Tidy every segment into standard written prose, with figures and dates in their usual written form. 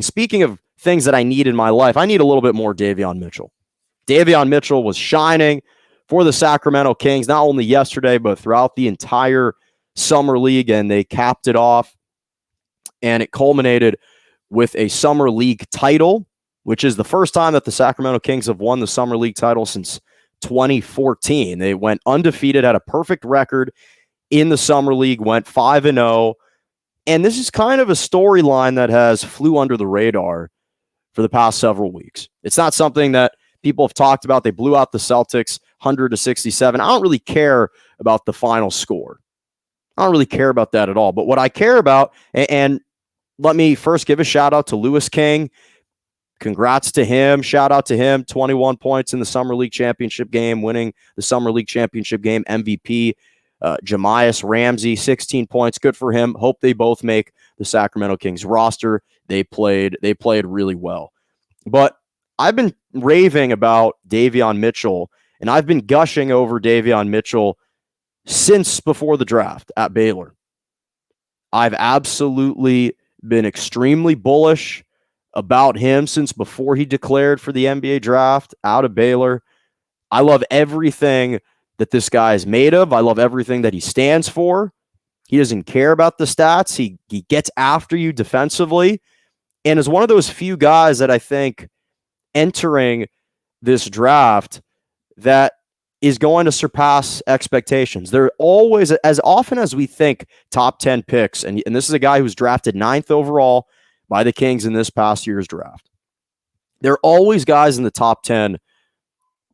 speaking of things that I need in my life, I need a little bit more Davion Mitchell. Davion Mitchell was shining for the Sacramento Kings, not only yesterday, but throughout the entire summer league, and they capped it off, and it culminated with a summer league title, which is the first time that the Sacramento Kings have won the summer league title since 2014. They went undefeated, had a perfect record in the summer league, went 5-0, and this is kind of a storyline that has flew under the radar for the past several weeks. It's not something that people have talked about. They blew out the Celtics 100-67. I don't really care about the final score. I don't really care about that at all. But what I care about, and let me first give a shout out to Lewis King. Congrats to him. Shout out to him. 21 points in the Summer League Championship game, winning the Summer League Championship game. MVP. Jamias Ramsey, 16 points. Good for him. Hope they both make the Sacramento Kings roster. They played really well. But I've been raving about Davion Mitchell, and I've been gushing over Davion Mitchell since before the draft at Baylor. I've absolutely been extremely bullish about him since before he declared for the NBA draft out of Baylor. I love everything that this guy is made of. I love everything that he stands for. He doesn't care about the stats. He gets after you defensively, and is one of those few guys that I think entering this draft that is going to surpass expectations. They're always, as often as we think top 10 picks, and this is a guy who was drafted 9th overall by the Kings in this past year's draft. There are always guys in the top 10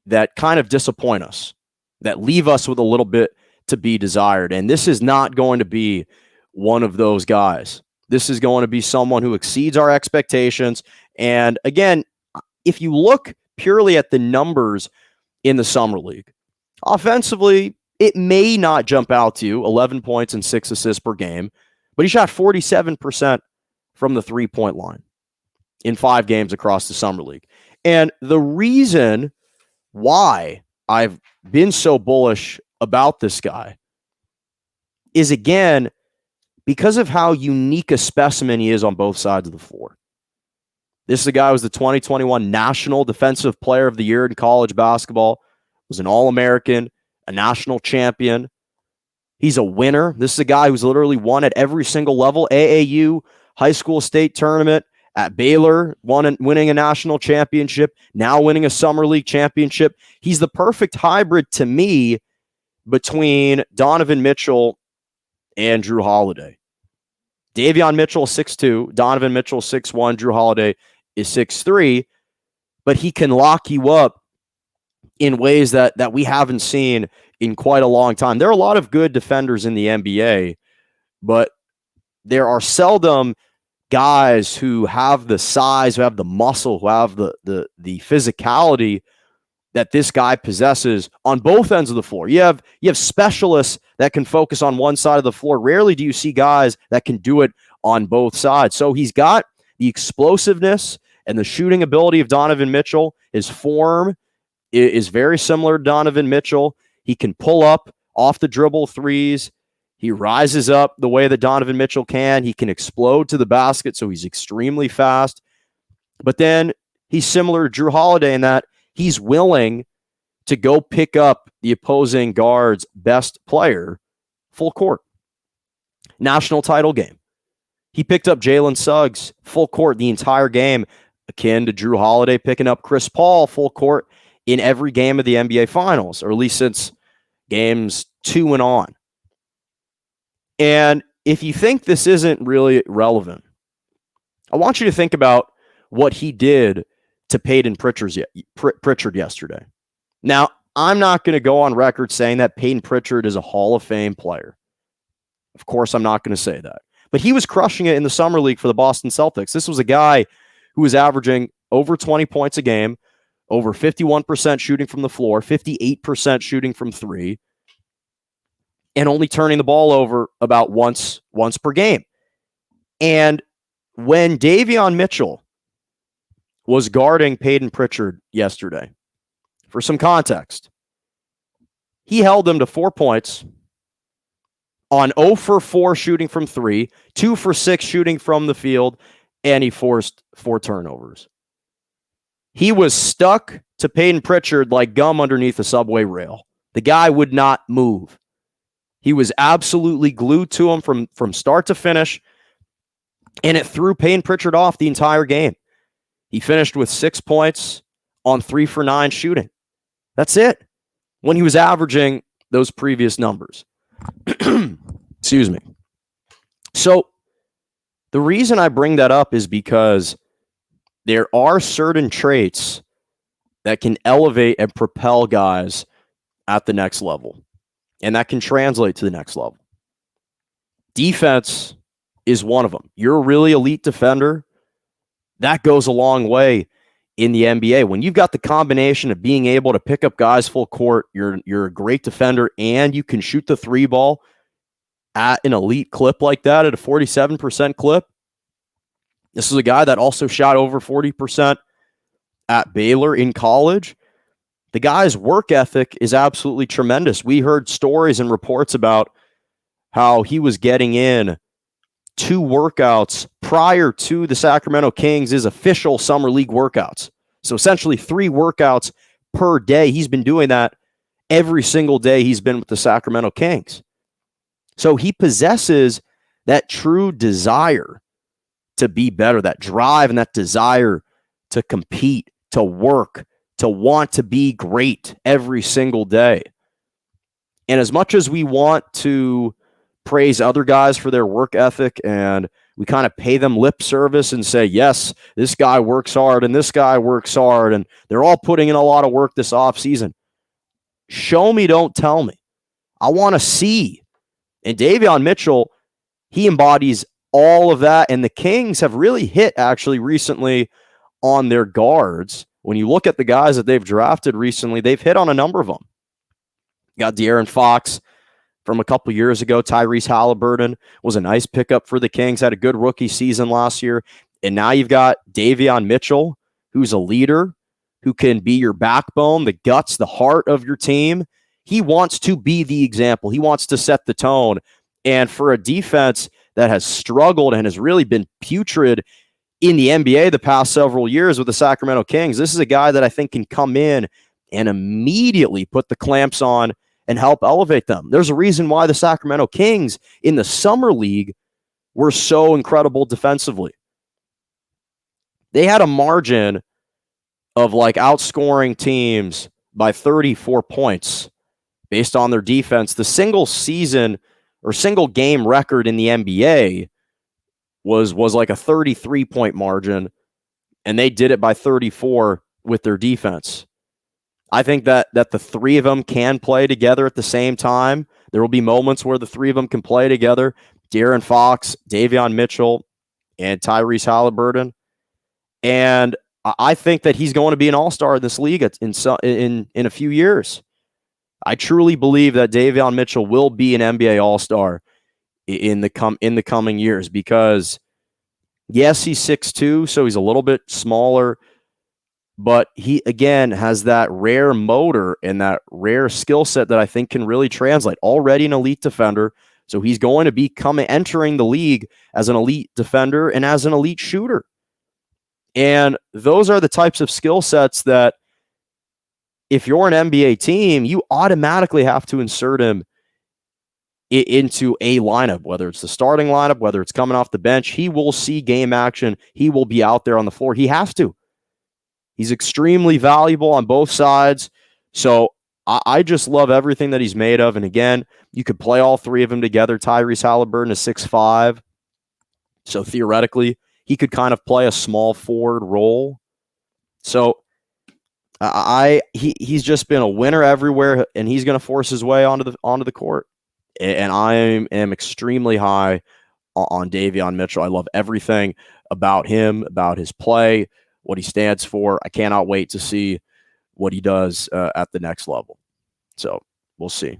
that kind of disappoint us, that leave us with a little bit to be desired. And this is not going to be one of those guys. This is going to be someone who exceeds our expectations. And again, if you look purely at the numbers in the Summer League, offensively, it may not jump out to you, 11 points and 6 assists per game, but he shot 47% from the three-point line in 5 games across the Summer League. And the reason why I've been so bullish about this guy is, again, because of how unique a specimen he is on both sides of the floor. This is a guy who was the 2021 National Defensive Player of the Year in college basketball, was an All-American, a national champion. He's a winner. This is a guy who's literally won at every single level, AAU, high school state tournament, at Baylor, winning a national championship, now winning a Summer League championship. He's the perfect hybrid to me between Donovan Mitchell and Jrue Holiday. Davion Mitchell 6'2", Donovan Mitchell 6'1", Jrue Holiday is 6'3", but he can lock you up in ways that we haven't seen in quite a long time. There are a lot of good defenders in the NBA, but there are seldom guys who have the size, who have the muscle, who have the physicality that this guy possesses on both ends of the floor. You have specialists that can focus on one side of the floor. Rarely do you see guys that can do it on both sides. So he's got the explosiveness and the shooting ability of Donovan Mitchell. His form is very similar to Donovan Mitchell. He can pull up off the dribble threes. He rises up the way that Donovan Mitchell can. He can explode to the basket, so he's extremely fast. But then he's similar to Jrue Holiday in that he's willing to go pick up the opposing guard's best player full court. National title game. He picked up Jalen Suggs full court the entire game, akin to Jrue Holiday picking up Chris Paul full court in every game of the NBA Finals, or at least since games 2 and on. And if you think this isn't really relevant, I want you to think about what he did to Peyton Pritchard yesterday. Now, I'm not going to go on record saying that Peyton Pritchard is a Hall of Fame player. Of course, I'm not going to say that. But he was crushing it in the Summer League for the Boston Celtics. This was a guy who was averaging over 20 points a game, over 51% shooting from the floor, 58% shooting from three, and only turning the ball over about once per game. And when Davion Mitchell was guarding Peyton Pritchard yesterday, for some context, he held him to 4 points on 0 for 4 shooting from three, 2 for 6 shooting from the field, and he forced 4 turnovers. He was stuck to Peyton Pritchard like gum underneath a subway rail. The guy would not move. He was absolutely glued to him from start to finish, and it threw Peyton Pritchard off the entire game. He finished with 6 points on 3 for 9 shooting. That's it. When he was averaging those previous numbers. Excuse me. So the reason I bring that up is because there are certain traits that can elevate and propel guys at the next level, and that can translate to the next level. Defense is one of them. You're a really elite defender. That goes a long way in the NBA. When you've got the combination of being able to pick up guys full court, you're a great defender, and you can shoot the 3 ball at an elite clip like that, at a 47% clip. This is a guy that also shot over 40% at Baylor in college. The guy's work ethic is absolutely tremendous. We heard stories and reports about how he was getting in 2 workouts prior to the Sacramento Kings' official summer league workouts. So essentially 3 workouts per day. He's been doing that every single day he's been with the Sacramento Kings. So he possesses that true desire to be better, that drive and that desire to compete, to work, to want to be great every single day. And as much as we want to praise other guys for their work ethic and we kind of pay them lip service and say, yes, this guy works hard and this guy works hard and they're all putting in a lot of work this offseason. Show me, don't tell me. I want to see. And Davion Mitchell, he embodies all of that. And the Kings have really hit actually recently on their guards. When you look at the guys that they've drafted recently, they've hit on a number of them. You got De'Aaron Fox from a couple years ago. Tyrese Halliburton was a nice pickup for the Kings, had a good rookie season last year. And now you've got Davion Mitchell, who's a leader, who can be your backbone, the guts, the heart of your team. He wants to be the example. He wants to set the tone. And for a defense that has struggled and has really been putrid in the NBA the past several years with the Sacramento Kings, this is a guy that I think can come in and immediately put the clamps on and help elevate them. There's a reason why the Sacramento Kings in the summer league were so incredible defensively. They had a margin of like outscoring teams by 34 points based on their defense. The single season or single game record in the NBA was like a 33-point margin, and they did it by 34 with their defense. I think that the 3 of them can play together at the same time. There will be moments where the 3 of them can play together. De'Aaron Fox, Davion Mitchell, and Tyrese Halliburton. And I think that he's going to be an all-star in this league in a few years. I truly believe that Davion Mitchell will be an NBA all-star in the coming years because, yes, he's 6'2", so he's a little bit smaller, but he, again, has that rare motor and that rare skill set that I think can really translate. Already an elite defender, so he's going to be entering the league as an elite defender and as an elite shooter. And those are the types of skill sets that if you're an NBA team, you automatically have to insert him into a lineup, whether it's the starting lineup, whether it's coming off the bench. He will see game action. He will be out there on the floor. He has to. He's extremely valuable on both sides. So I just love everything that he's made of. And again, you could play all 3 of them together. Tyrese Halliburton is 6'5". So theoretically, he could kind of play a small forward role. So he's just been a winner everywhere, and he's going to force his way onto the court. And I am extremely high on Davion Mitchell. I love everything about him, about his play, what he stands for. I cannot wait to see what he does at the next level. So we'll see.